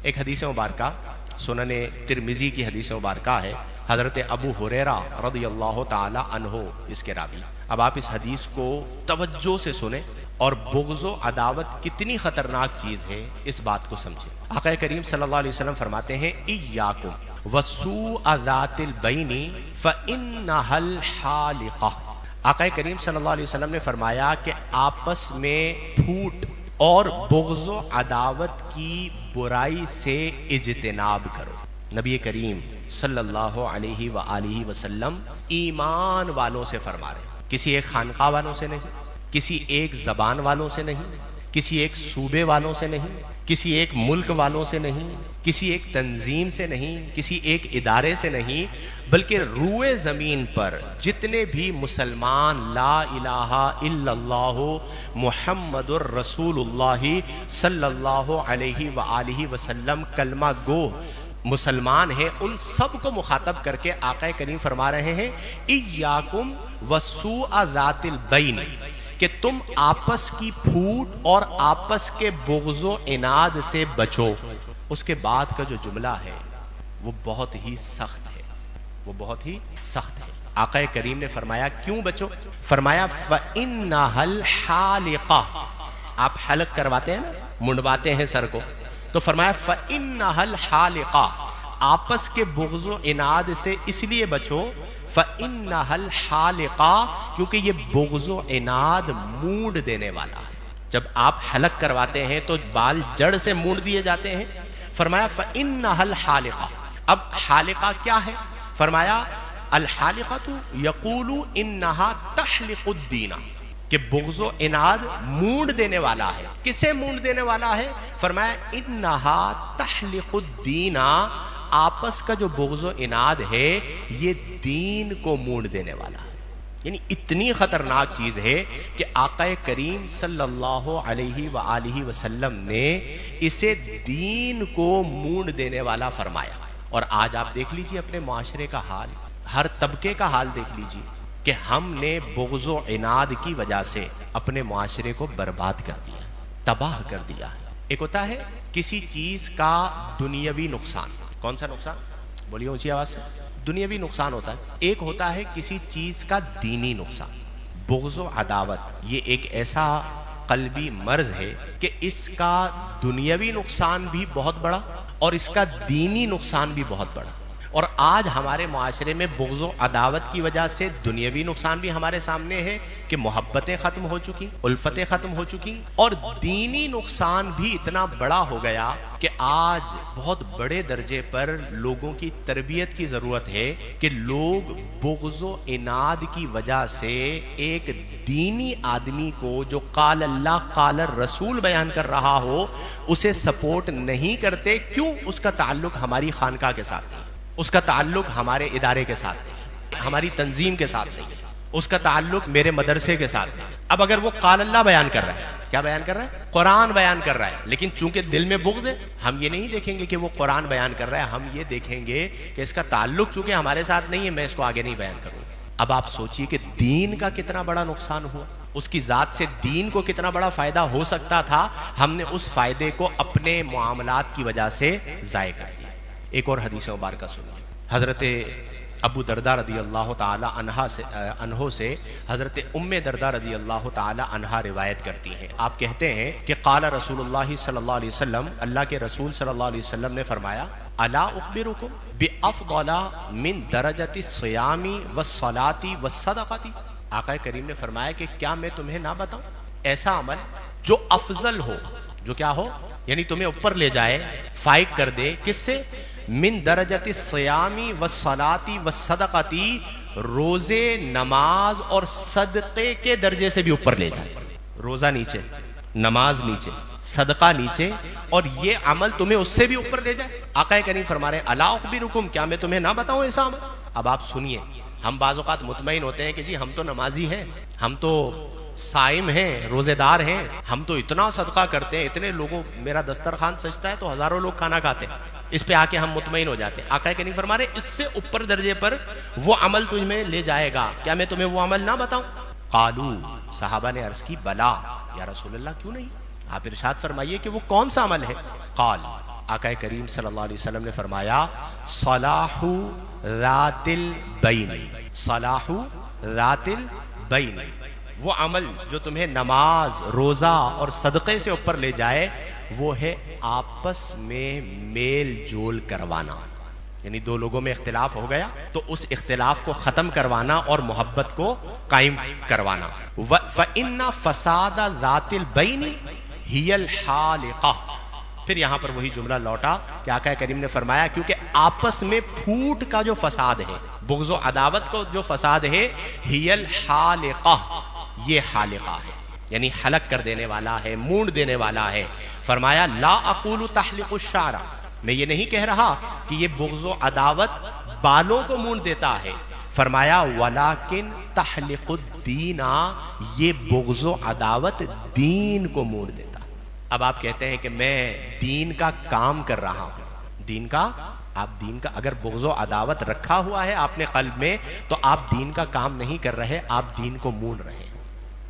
ایک حدیث مبارکہ سنن ترمذی کی حدیث مبارکہ ہے، حضرت ابو ہریرہ رضی اللہ تعالی عنہ اس کے راوی۔ اب آپ اس حدیث کو توجہ سے سنیں اور بغض و عداوت کتنی خطرناک چیز ہے اس بات کو سمجھیں۔ آقا کریم صلی اللہ علیہ وسلم فرماتے ہیں ایاکم وسوء ذات البین فانھا الحالقہ۔ آقا کریم صلی اللہ علیہ وسلم نے فرمایا کہ آپس میں پھوٹ اور بغض و عداوت کی برائی سے اجتناب کرو۔ نبی کریم صلی اللہ علیہ وآلہ وسلم ایمان والوں سے فرما رہے ہیں، کسی ایک خانقاہ والوں سے نہیں، کسی ایک زبان والوں سے نہیں، کسی ایک صوبے والوں سے نہیں، کسی ایک ملک والوں سے نہیں، کسی ایک تنظیم سے نہیں، کسی ایک ادارے سے نہیں، بلکہ روئے زمین پر جتنے بھی مسلمان لا الہ الا اللہ محمد الرسول اللہ صلی اللہ علیہ وآلہ وسلم کلمہ گو مسلمان ہیں، ان سب کو مخاطب کر کے آقا کریم فرما رہے ہیں ایاکم وسوء ذات البین، کہ تم آپس کی پھوٹ اور آپس کے بغض و عناد سے بچو۔ اس کے بعد کا جو جملہ ہے وہ بہت ہی سخت ہے، وہ بہت ہی سخت ہے۔ آقا کریم نے فرمایا کیوں بچو؟ فرمایا فَإِنَّهَا الْحَالِقَةُ، آپ حلق کرواتے ہیں نا، منڈواتے ہیں سر کو، تو فرمایا فَإِنَّهَا الْحَالِقَةُ، آپس کے بغض و عناد سے اس لیے بچو فَإِنَّهَا الْحَالِقَةُ، کیونکہ یہ بغض و عناد مونڈ دینے والا ہے۔ جب آپ حلق کرواتے ہیں تو بال جڑ سے مونڈ دیے جاتے ہیں۔ فرمایا فَإِنَّهَا الْحَالِقَةُ، اب حالقہ کیا ہے؟ فرمایا الحالقۃ یقول انها تحلق الدین، کہ بغض و عناد مونڈ دینے والا ہے۔ کسے مونڈ دینے والا ہے؟ فرمایا انها تحلق الدین، آپس کا جو بغض و عناد ہے یہ دین کو مونڈ دینے والا ہے۔ یعنی اتنی خطرناک چیز ہے کہ آقا کریم صلی اللہ علیہ وآلہ وسلم نے اسے دین کو مونڈ دینے والا فرمایا۔ اور آج آپ دیکھ لیجئے اپنے معاشرے کا حال، ہر طبقے کا حال دیکھ لیجئے کہ ہم نے بغض و عناد کی وجہ سے اپنے معاشرے کو برباد کر دیا، تباہ کر دیا۔ ایک ہوتا ہے کسی چیز کا دنیاوی نقصان، کون سا نقصان؟ بولیے اونچی آواز سے۔ دنیاوی نقصان ہوتا ہے۔ ایک ہوتا ہے کسی چیز کا دینی نقصان۔ بغض و عداوت یہ ایک ایسا قلبی مرض ہے کہ اس کا دنیاوی نقصان بھی بہت بڑا اور اس کا دینی نقصان بھی بہت بڑا۔ اور آج ہمارے معاشرے میں بغض و عداوت کی وجہ سے دنیاوی نقصان بھی ہمارے سامنے ہے کہ محبتیں ختم ہو چکی، الفتیں ختم ہو چکی، اور دینی نقصان بھی اتنا بڑا ہو گیا کہ آج بہت بڑے درجے پر لوگوں کی تربیت کی ضرورت ہے کہ لوگ بغض و عناد کی وجہ سے ایک دینی آدمی کو جو قال اللہ قال الرسول بیان کر رہا ہو اسے سپورٹ نہیں کرتے۔ کیوں؟ اس کا تعلق ہماری خانقاہ کے ساتھ ہے، اس کا تعلق ہمارے ادارے کے ساتھ ہے، ہماری تنظیم کے ساتھ نہیں ہے، اس کا تعلق میرے مدرسے کے ساتھ ہے۔ اب اگر وہ قال اللہ بیان کر رہا ہے، کیا بیان کر رہا ہے؟ قرآن بیان کر رہا ہے، لیکن چونکہ دل میں بغض ہے، ہم یہ نہیں دیکھیں گے کہ وہ قرآن بیان کر رہا ہے، ہم یہ دیکھیں گے کہ اس کا تعلق چونکہ ہمارے ساتھ نہیں ہے، میں اس کو آگے نہیں بیان کروں گا۔ اب آپ سوچئے کہ دین کا کتنا بڑا نقصان ہوا، اس کی ذات سے دین کو کتنا بڑا فائدہ ہو سکتا تھا، ہم نے اس فائدے کو اپنے معاملات کی وجہ سے ضائع کر دیا۔ ایک اور حدیث مبارکہ سنیے، حضرت ابو دردہ رضی اللہ تعالی عنہ سے حضرت ام دردہ رضی اللہ تعالی عنہ روایت کرتی ہیں۔ آپ کہتے ہیں کہ قال رسول اللہ صلی اللہ علیہ وسلم، اللہ کے رسول صلی اللہ علیہ وسلم نے فرمایا الا اخبرکم بافضل من درجۃ الصیام والصلاۃ والصدقۃ، آقا کریم نے فرمایا کہ کیا میں تمہیں نہ بتاؤں ایسا عمل جو افضل ہو، جو کیا ہو، یعنی تمہیں اوپر لے جائے، فائق کر دے، کس سے؟ من درجۃ الصیام والصلاۃ والصدقۃ، روزے، نماز اور صدقے کے درجے سے بھی اوپر لے جائے۔ روزہ نیچے، نماز نیچے، صدقہ نیچے، اور یہ عمل تمہیں اس سے بھی اوپر لے جائے۔ آقا کریم فرما رہے ہیں الا اخبرکم، کیا میں تمہیں نہ بتاؤں ایسا عمل؟ اب آپ سنیے، ہم بعض اوقات مطمئن ہوتے ہیں کہ جی ہم تو نمازی ہیں، ہم تو صائم ہیں، روزے دار ہیں، ہم تو اتنا صدقہ کرتے ہیں، اتنے لوگوں، میرا دسترخوان سجتا ہے تو ہزاروں لوگ کھانا کھاتے ہیں، اس پہ آ کے ہم مطمئن ہو جاتے ہیں۔ آقا کریم فرما رہے اس سے اوپر درجے پر وہ عمل تمہیں لے جائے گا، کیا میں تمہیں وہ عمل نہ بتاؤں؟ قالو، صحابہ نے عرض کی بلا یا رسول اللہ کیوں نہیں، آپ ارشاد فرمائیے کہ وہ کون سا عمل ہے؟ قال، آقا کریم صلی اللہ علیہ وسلم نے فرمایا صلاح ذات البین، صلاح ذات البین، وہ عمل جو تمہیں نماز، روزہ اور صدقے سے اوپر لے جائے وہ ہے آپس میں میل جول کروانا، یعنی دو لوگوں میں اختلاف ہو گیا تو اس اختلاف کو ختم کروانا اور محبت کو قائم کروانا۔ فَإِنَّ فَسَادَ ذَاتِ الْبَيْنِ هِيَ الْحَالِقَةُ، پھر یہاں پر وہی جملہ لوٹا کہ آقا کریم نے فرمایا کیونکہ آپس میں پھوٹ کا جو فساد ہے، بغض و عداوت کو جو فساد ہے، هِيَ الْحَالِقَةُ، یہ حالقہ ہے، یعنی حلق کر دینے والا ہے، مونڈ دینے والا ہے۔ فرمایا لا اقول تحلق الشعر، میں یہ نہیں کہہ رہا کہ یہ بغض و عداوت بالوں کو مونڈ دیتا ہے، فرمایا ولیکن تحلق الدین، یہ بغض و عداوت دین کو مونڈ دیتا۔ اب آپ کہتے ہیں کہ میں دین کا کام کر رہا ہوں، دین کا، آپ دین کا اگر بغض و عداوت رکھا ہوا ہے آپ نے قلب میں تو آپ دین کا کام نہیں کر رہے، آپ دین کو مونڈ رہے ہیں۔